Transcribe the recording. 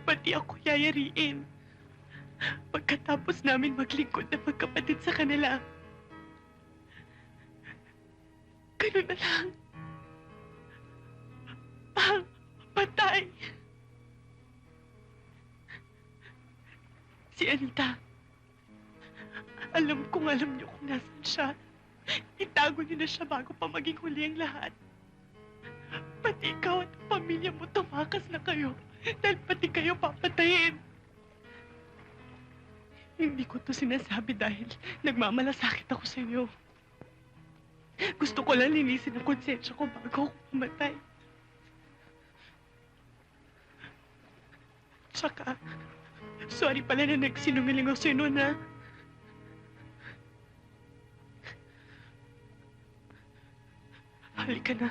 pati ako yayariin. Pagkatapos namin maglingkod na magkapatid sa kanila. Ganun na lang. Patay. Si Anita. Alam niyo kung nasaan siya. Itago niyo na siya bago pa maging huli ang lahat. Pati ikaw at ang pamilya mo tumakas na kayo dahil pati kayo papatayin. Hindi ko to sinasabi dahil nagmamalasakit ako sa inyo. Gusto ko lang linisin ang konsensya ko bago ako mamatay. Tsaka, sorry pala na nagsinungaling ako sa'yo noon, ha? Halika na.